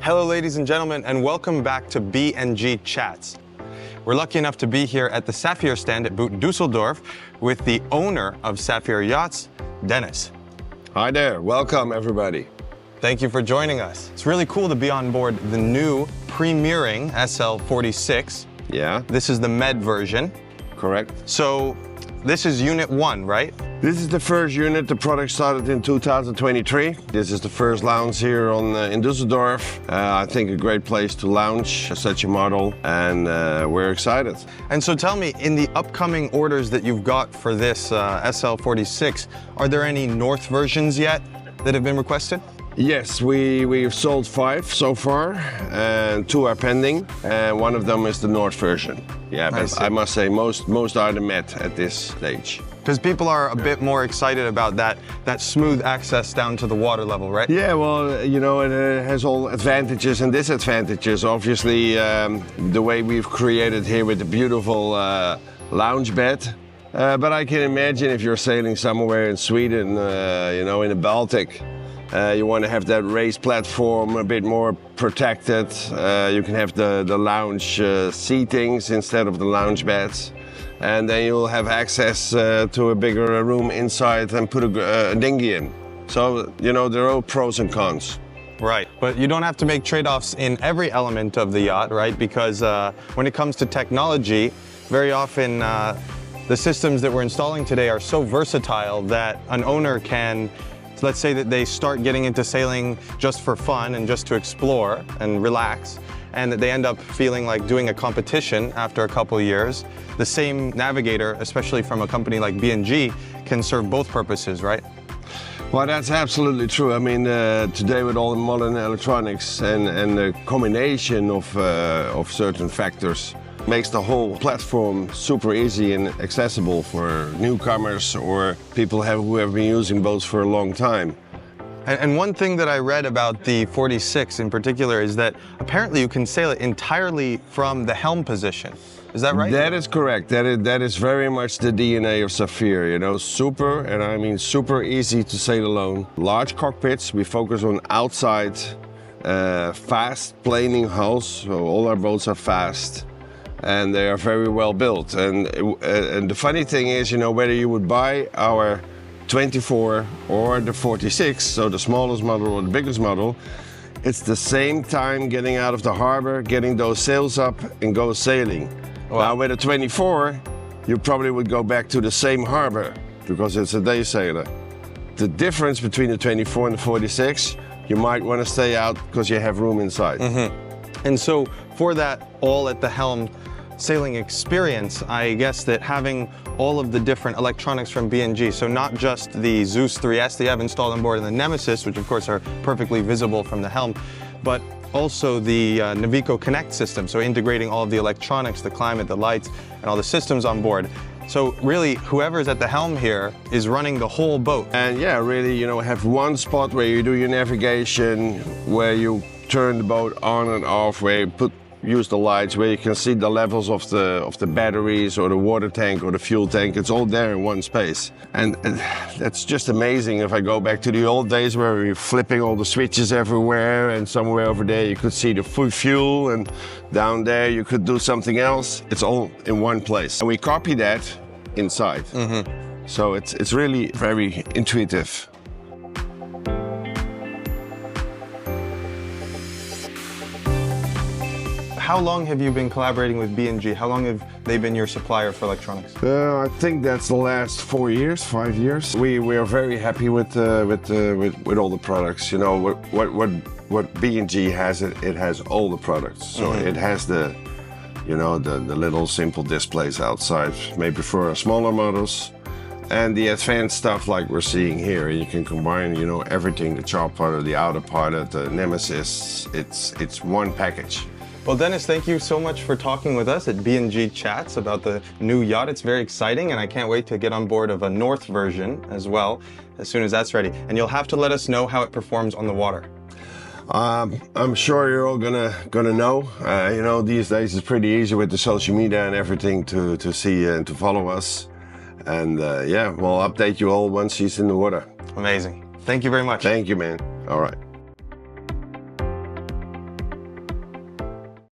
Hello ladies and gentlemen, and welcome back to B&G Chats. We're lucky enough to be here at the Saffier stand at Boot di Düsseldorf with the owner of Saffier Yachts, Dennis. Hi there, welcome everybody. Thank you for joining us. It's really cool to be on board the new premiering SL46. Yeah. This is the med version. Correct. So this is unit 1, right? This is the first unit. The product started in 2023. This is the first lounge here in Düsseldorf. I think a great place to launch such a model, and we're excited. And so tell me, in the upcoming orders that you've got for this SL46, are there any North versions yet that have been requested? Yes, we've sold 5 so far, and 2 are pending, and one of them is the North version. Yeah, but I must say most are the med at this stage. Because people are a bit more excited about that smooth access down to the water level, right? Yeah, well, you know, it has all advantages and disadvantages. Obviously, the way we've created here with the beautiful lounge bed. But I can imagine if you're sailing somewhere in Sweden, you know, in the Baltic, you want to have that raised platform a bit more protected. You can have the lounge seatings instead of the lounge beds. And then you'll have access to a bigger room inside and put a dinghy in. So, you know, there are all pros and cons. Right, but you don't have to make trade-offs in every element of the yacht, right? Because when it comes to technology, very often the systems that we're installing today are so versatile that an owner can, let's say that they start getting into sailing just for fun and just to explore and relax, and that they end up feeling like doing a competition after a couple of years. The same navigator, especially from a company like B&G, can serve both purposes, right? Well, that's absolutely true. I mean, today with all the modern electronics and the combination of certain factors makes the whole platform super easy and accessible for newcomers or people who have been using boats for a long time. And one thing that I read about the 46 in particular is that apparently you can sail it entirely from the helm position. Is that right? That is correct. That is very much the DNA of Saffier, you know, super, and I mean super easy to sail alone. Large cockpits, we focus on outside, fast planing hulls, so all our boats are fast. And they are very well built. And the funny thing is, you know, whether you would buy our 24 or the 46, so the smallest model or the biggest model, it's the same time getting out of the harbor, getting those sails up and go sailing. Wow. Now with a 24, you probably would go back to the same harbor because it's a daysailer. The difference between the 24 and the 46, you might want to stay out because you have room inside. Mm-hmm. And so for that all at the helm sailing experience, I guess that having all of the different electronics from B&G, so not just the Zeus 3S that you have installed on board and the Nemesis, which of course are perfectly visible from the helm, but also the Navico Connect system, so integrating all of the electronics, the climate, the lights, and all the systems on board. So really, whoever's at the helm here is running the whole boat. And yeah, really, you know, have one spot where you do your navigation, where you turn the boat on and off, where you use the lights, where you can see the levels of the batteries or the water tank or the fuel tank. It's all there in one space. And that's just amazing. If I go back to the old days where we were flipping all the switches everywhere, and somewhere over there you could see the fuel, and down there you could do something else. It's all in one place. And we copy that inside. Mm-hmm. So it's really very intuitive. How long have you been collaborating with B&G? How long have they been your supplier for electronics? I think that's the last 4 years, 5 years. We are very happy with all the products. You know what B&G has, it has all the products. So it has the little simple displays outside, maybe for smaller models, and the advanced stuff like we're seeing here. You can combine, you know, everything, the chop part, the outer part, the Nemesis. It's one package. Well, Dennis, thank you so much for talking with us at B&G Chats about the new yacht. It's very exciting, and I can't wait to get on board of a North version as well, as soon as that's ready. And you'll have to let us know how it performs on the water. I'm sure you're all gonna know. You know, these days it's pretty easy with the social media and everything to see and to follow us. And yeah, we'll update you all once he's in the water. Amazing. Thank you very much. Thank you, man. All right.